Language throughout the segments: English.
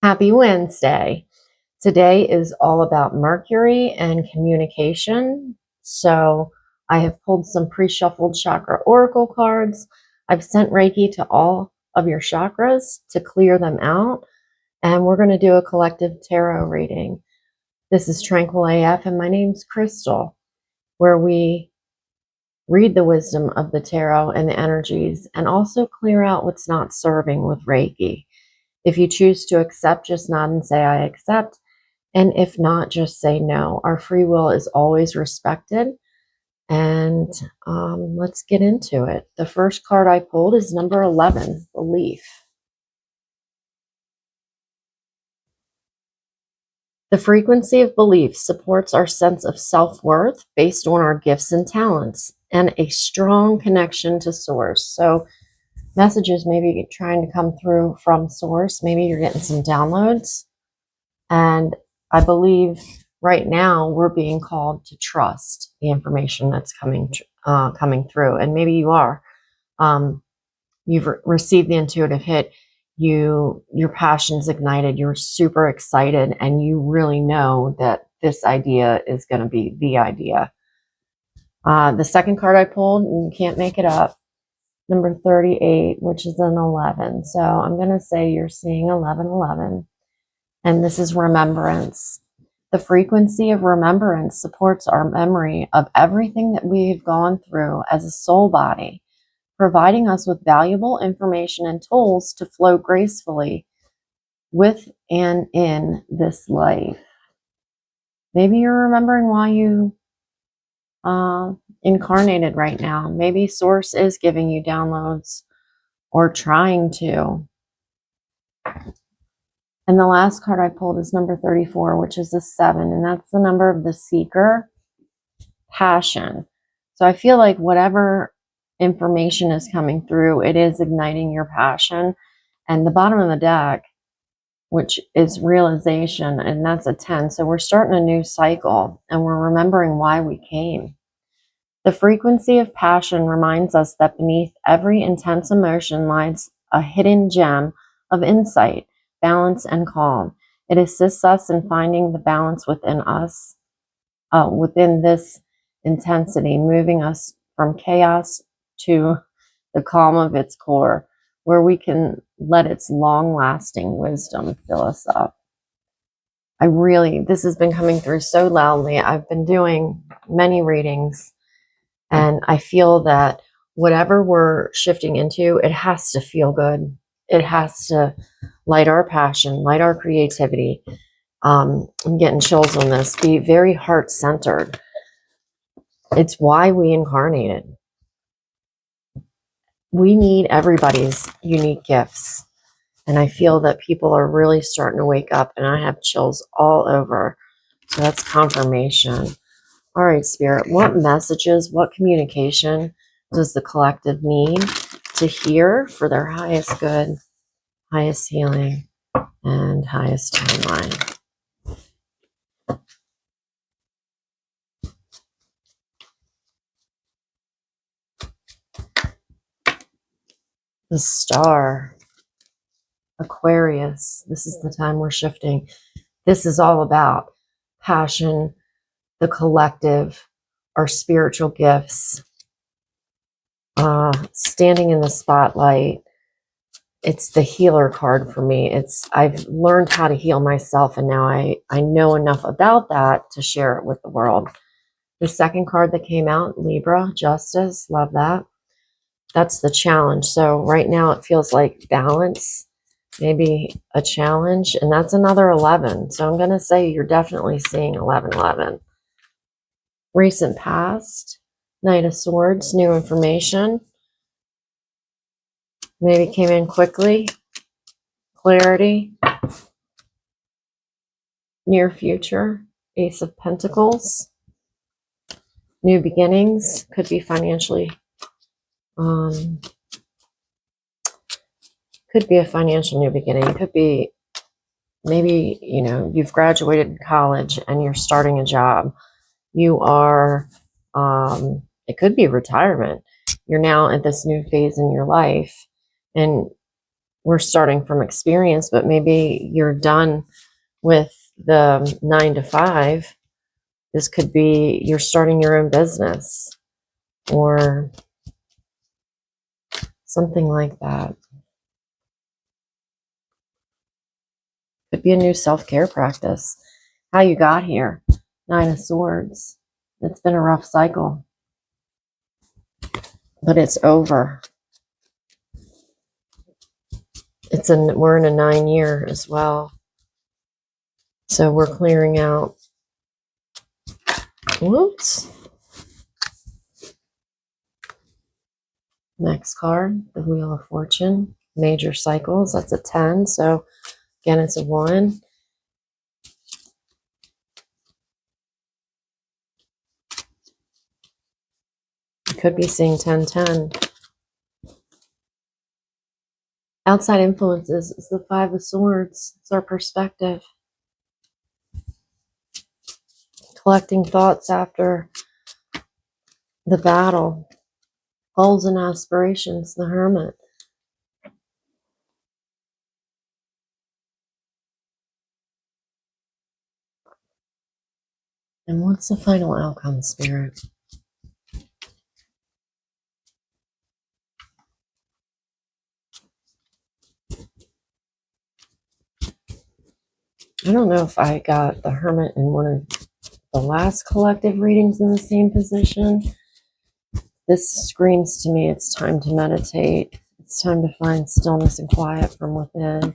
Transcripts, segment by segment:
Happy Wednesday. Today is all about Mercury and communication. So I have pulled some pre-shuffled chakra oracle cards. I've sent Reiki to all of your chakras to clear them out. And we're going to do a collective tarot reading. This is Tranquil AF and my name's Crystal, where we read the wisdom of the tarot and the energies and also clear out what's not serving with Reiki. If you choose to accept, just nod and say, I accept. And if not, just say no. Our free will is always respected. And let's get into it. The first card I pulled is number 11, belief. The frequency of belief supports our sense of self-worth based on our gifts and talents and a strong connection to source. So messages maybe trying to come through from source. Maybe you're getting some downloads. And I believe right now we're being called to trust the information that's coming through. And maybe you are. You've received the intuitive hit. Your passion's ignited. You're super excited. And you really know that this idea is going to be the idea. The second card I pulled, and you can't make it up, number 38, which is an 11. So I'm going to say you're seeing 1111. And this is remembrance. The frequency of remembrance supports our memory of everything that we've gone through as a soul body, providing us with valuable information and tools to flow gracefully with and in this life. Maybe you're remembering why you incarnated right now. Maybe Source is giving you downloads or trying to. And the last card I pulled is number 34, which is a 7. And that's the number of the seeker, passion. So I feel like whatever information is coming through, it is igniting your passion. And the bottom of the deck, which is realization, and that's a 10. So we're starting a new cycle and we're remembering why we came. The frequency of passion reminds us that beneath every intense emotion lies a hidden gem of insight, balance, and calm. It assists us in finding the balance within us, within this intensity, moving us from chaos to the calm of its core, where we can let its long-lasting wisdom fill us up. This has been coming through so loudly. I've been doing many readings, and I feel that whatever we're shifting into, it has to feel good. It has to light our passion, light our creativity. I'm getting chills on this. Be very heart-centered. It's why we incarnated. We need everybody's unique gifts. And I feel that people are really starting to wake up, and I have chills all over. So that's confirmation. All right, Spirit, what messages, what communication does the collective need to hear for their highest good, highest healing, and highest timeline? The Star, Aquarius. This is the time we're shifting. This is all about passion, the collective, our spiritual gifts, standing in the spotlight. It's the healer card for me. I've learned how to heal myself, and now I know enough about that to share it with the world. The second card that came out, Libra, Justice, love that. That's the challenge. So right now it feels like balance, maybe a challenge, and that's another 11. So I'm going to say you're definitely seeing 1111. Recent past, Knight of Swords, new information. Maybe came in quickly. Clarity. Near future, Ace of Pentacles. New beginnings, could be financially, could be a financial new beginning. Could be maybe, you've graduated college and you're starting a job. You are, it could be retirement. You're now at this new phase in your life, and we're starting from experience, but maybe you're done with the 9 to 5. This could be you're starting your own business or something like that. Could be a new self-care practice. How you got here. 9 of Swords. It's been a rough cycle, but it's over. We're in a 9-year as well. So we're clearing out. Whoops. Next card, the Wheel of Fortune. Major cycles. That's a 10. So again, it's a 1. You could be seeing 10-10. Outside influences is the 5 of Swords. It's our perspective. Collecting thoughts after the battle. Goals and aspirations, the Hermit. And what's the final outcome, Spirit? I don't know if I got the Hermit in one of the last collective readings in the same position. This screams to me it's time to meditate. It's time to find stillness and quiet from within.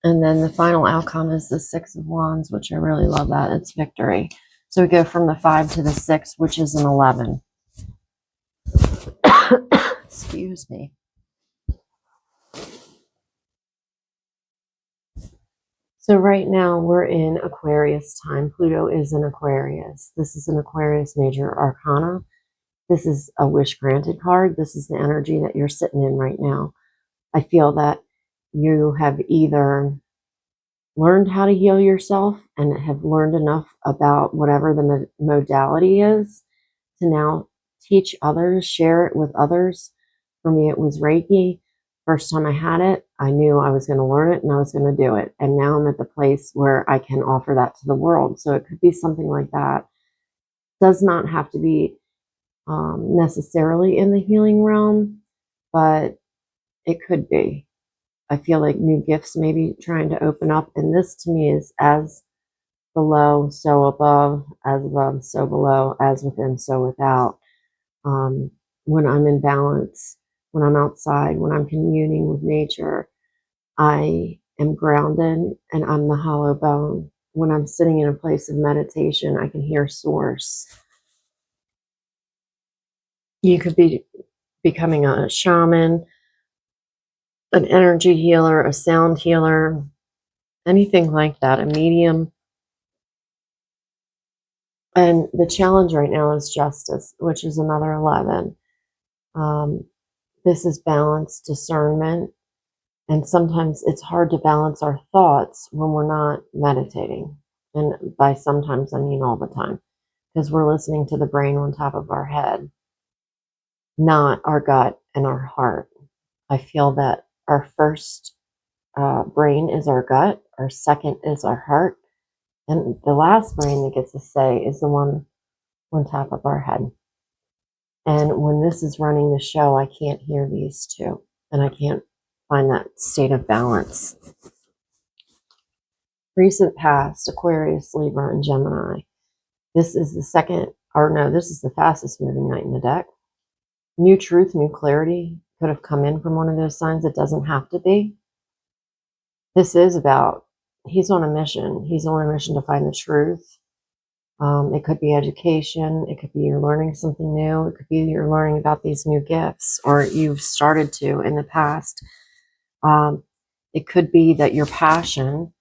And then the final outcome is the 6 of Wands, which I really love that. It's victory. So we go from the 5 to the 6, which is an 11. Excuse me. So right now we're in Aquarius time. Pluto is in Aquarius. This is an Aquarius major arcana. This is a wish granted card. This is the energy that you're sitting in right now. I feel that you have either learned how to heal yourself and have learned enough about whatever the modality is to now teach others, share it with others. For me, it was Reiki. First time I had it, I knew I was going to learn it and I was going to do it. And now I'm at the place where I can offer that to the world. So it could be something like that. Does not have to be necessarily in the healing realm, but it could be. I feel like new gifts may be trying to open up. And this to me is as below, so above, as above, so below, as within, so without. When I'm in balance, when I'm outside, when I'm communing with nature, I am grounded and I'm the hollow bone. When I'm sitting in a place of meditation, I can hear source. You could be becoming a shaman, an energy healer, a sound healer, anything like that, a medium. And the challenge right now is justice, which is another 11. This is balance, discernment. And sometimes it's hard to balance our thoughts when we're not meditating. And by sometimes, I mean all the time. Because we're listening to the brain on top of our head, not our gut and our heart. I feel that our first brain is our gut, our second is our heart, and the last brain that gets a say is the one on top of our head. And when this is running the show, I can't hear these two, and I can't find that state of balance. Recent past, Aquarius, Libra, and Gemini. This is the this is the fastest moving night in the deck. New truth, new clarity could have come in from one of those signs. It doesn't have to be. This is about, he's on a mission. He's on a mission to find the truth. It could be education. It could be you're learning something new. It could be you're learning about these new gifts, or you've started to in the past. It could be that your passion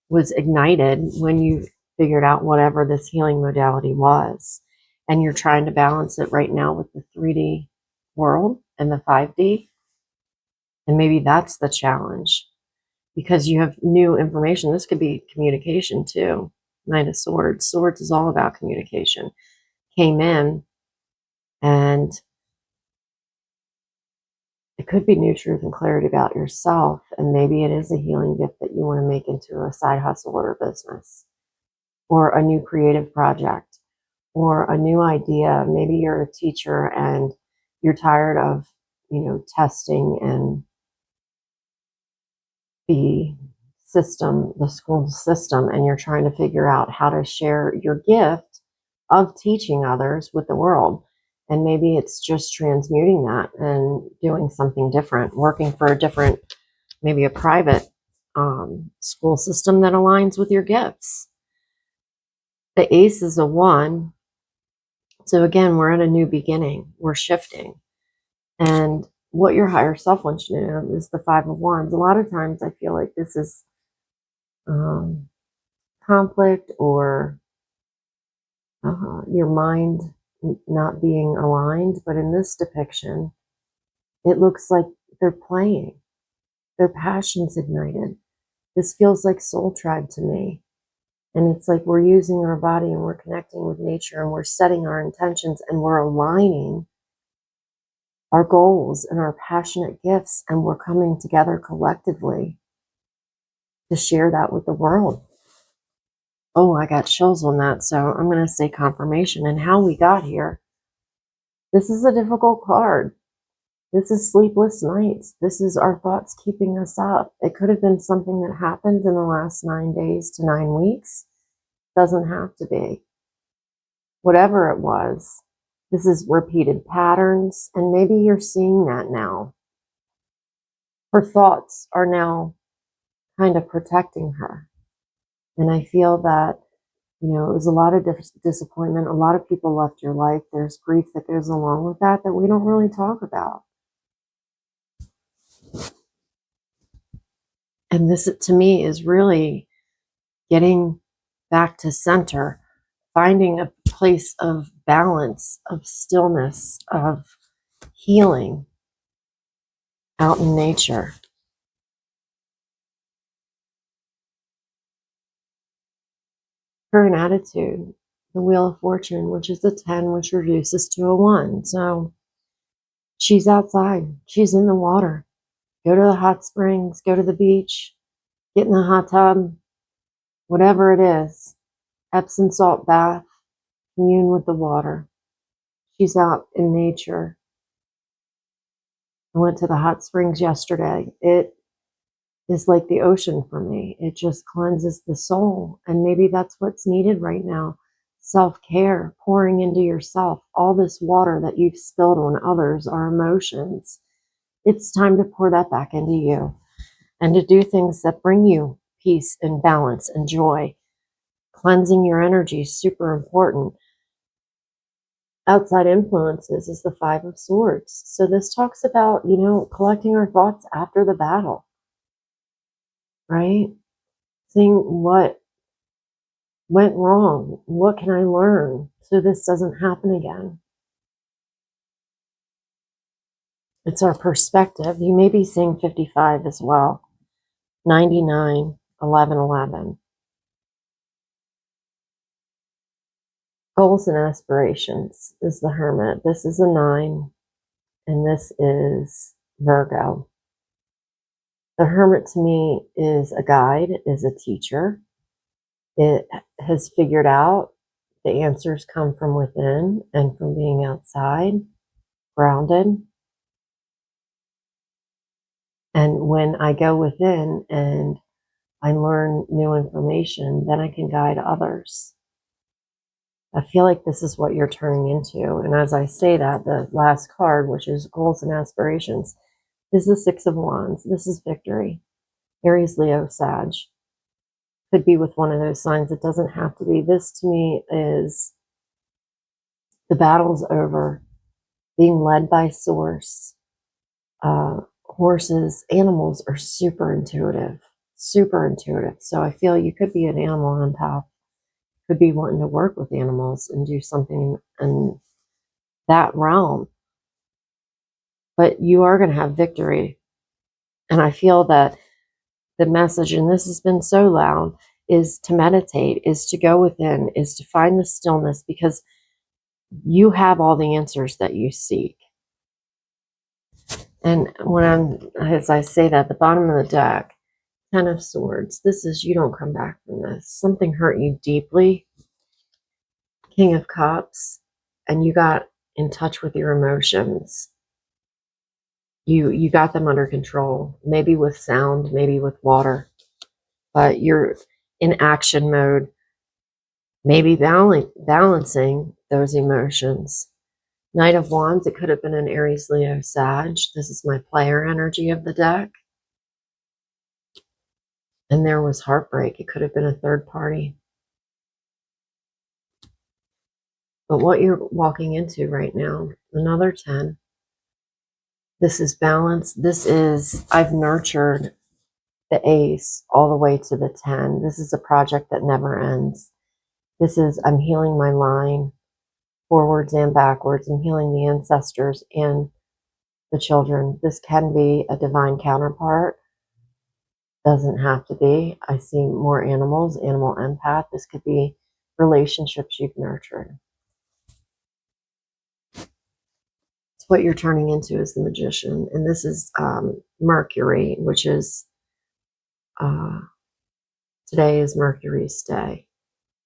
was ignited when you figured out whatever this healing modality was. And you're trying to balance it right now with the 3D world and the 5D. And maybe that's the challenge, because you have new information. This could be communication too. Knight of Swords. Swords is all about communication. Came in and it could be new truth and clarity about yourself. And maybe it is a healing gift that you want to make into a side hustle or a business, or a new creative project, or a new idea. Maybe you're a teacher and you're tired of, testing and the school system, and you're trying to figure out how to share your gift of teaching others with the world. And maybe it's just transmuting that and doing something different, working for a different, maybe a private school system that aligns with your gifts. The ace is a 1. So again, we're at a new beginning. We're shifting. And what your higher self wants you to know is the 5 of Wands. A lot of times I feel like this is conflict, or your mind not being aligned. But in this depiction, it looks like they're playing. Their passion's ignited. This feels like soul tribe to me. And it's like we're using our body and we're connecting with nature and we're setting our intentions and we're aligning our goals and our passionate gifts, and we're coming together collectively to share that with the world. Oh, I got chills on that. So I'm going to say confirmation. And how we got here. This is a difficult card. This is sleepless nights. This is our thoughts keeping us up. It could have been something that happened in the last 9 days to 9 weeks. Doesn't have to be. Whatever it was, this is repeated patterns, and maybe you're seeing that now. Her thoughts are now kind of protecting her. And I feel that, it was a lot of disappointment. A lot of people left your life. There's grief that goes along with that we don't really talk about. And this, to me, is really getting back to center, finding a place of balance, of stillness, of healing out in nature. Current attitude, the Wheel of Fortune, which is a 10, which reduces to a 1. So she's outside. She's in the water. Go to the hot springs, go to the beach, get in the hot tub, whatever it is. Epsom salt bath, commune with the water. She's out in nature. I went to the hot springs yesterday. It is like the ocean for me. It just cleanses the soul. And maybe that's what's needed right now. Self-care, pouring into yourself. All this water that you've spilled on others, our emotions. It's time to pour that back into you and to do things that bring you peace and balance and joy. Cleansing your energy is super important. Outside influences is the 5 of Swords. So this talks about, collecting our thoughts after the battle, right? Seeing what went wrong. What can I learn so this doesn't happen again? It's our perspective. You may be seeing 55 as well. 99, 11, 11. Goals and aspirations is the Hermit. This is a 9, and this is Virgo. The Hermit to me is a guide, is a teacher. It has figured out the answers come from within and from being outside, grounded. And when I go within and I learn new information, then I can guide others. I feel like this is what you're turning into. And as I say that, the last card, which is goals and aspirations, is the 6 of Wands. This is victory. Aries, Leo, Sag. Could be with one of those signs. It doesn't have to be. This to me is the battle's over. Being led by source. Horses, animals are super intuitive. Super intuitive. So I feel you could be an animal empath. Could be wanting to work with animals and do something in that realm. But you are going to have victory. And I feel that the message, and this has been so loud, is to meditate, is to go within, is to find the stillness, because you have all the answers that you seek. And as I say that, the bottom of the deck, Ten of Swords, this is, you don't come back from this. Something hurt you deeply. King of Cups, and you got in touch with your emotions. You got them under control, maybe with sound, maybe with water, but you're in action mode, maybe balancing those emotions. Knight of Wands, it could have been an Aries, Leo, Sag. This is my player energy of the deck. And there was heartbreak. It could have been a third party. But what you're walking into right now, another 10. This is balance. This is, I've nurtured the ace all the way to the 10. This is a project that never ends. This is, I'm healing my line forwards and backwards. I'm healing the ancestors and the children. This can be a divine counterpart. Doesn't have to be. I see more animals, animal empath. This could be relationships you've nurtured. It's what you're turning into as the magician. And this is Mercury, which is, today is Mercury's day,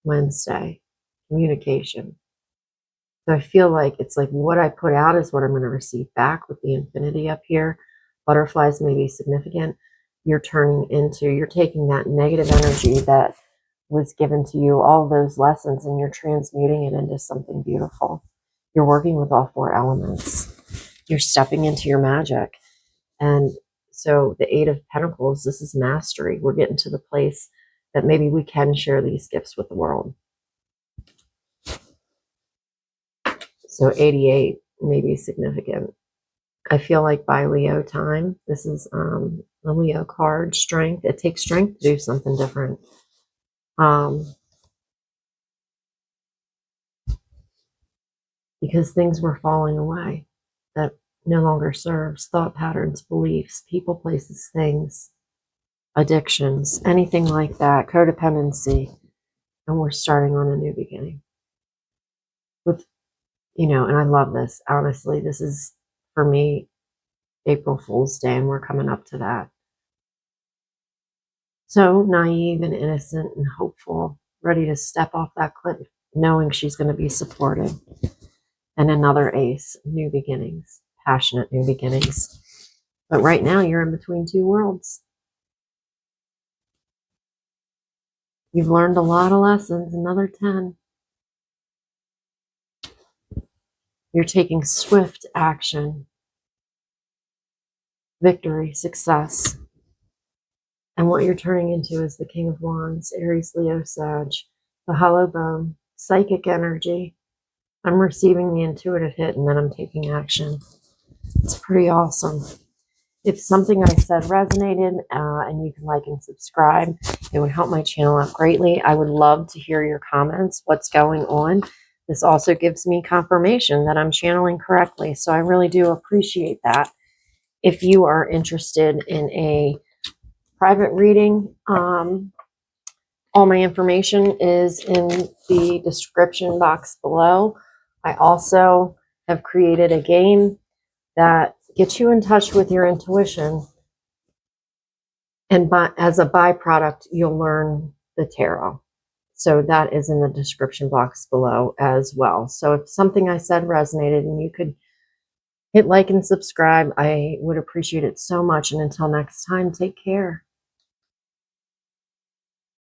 Wednesday, communication. So I feel like it's like what I put out is what I'm going to receive back with the infinity up here. Butterflies may be significant. You're taking that negative energy that was given to you, all those lessons, and you're transmuting it into something beautiful. You're working with all four elements. You're stepping into your magic. And so the Eight of Pentacles, this is mastery. We're getting to the place that maybe we can share these gifts with the world. So 88 may be significant. I feel like by Leo time, this is the Leo card, strength. It takes strength to do something different. Because things were falling away that no longer serves, thought patterns, beliefs, people, places, things, addictions, anything like that, codependency. And we're starting on a new beginning. With, and I love this. Honestly, this is, for me, April Fool's Day, and we're coming up to that. So naive and innocent and hopeful, ready to step off that cliff, knowing she's going to be supported. And another ace, new beginnings, passionate new beginnings. But right now you're in between two worlds. You've learned a lot of lessons, another 10. You're taking swift action, victory, success. And what you're turning into is the King of Wands, Aries, Leo, Sag, the hollow bone, psychic energy. I'm receiving the intuitive hit and then I'm taking action. It's pretty awesome. If something I said resonated and you can like and subscribe, it would help my channel out greatly. I would love to hear your comments, what's going on. This also gives me confirmation that I'm channeling correctly. So I really do appreciate that. If you are interested in a private reading, all my information is in the description box below. I also have created a game that gets you in touch with your intuition. And as a byproduct, you'll learn the tarot. So that is in the description box below as well. So if something I said resonated and you could hit like and subscribe, I would appreciate it so much. And until next time, take care.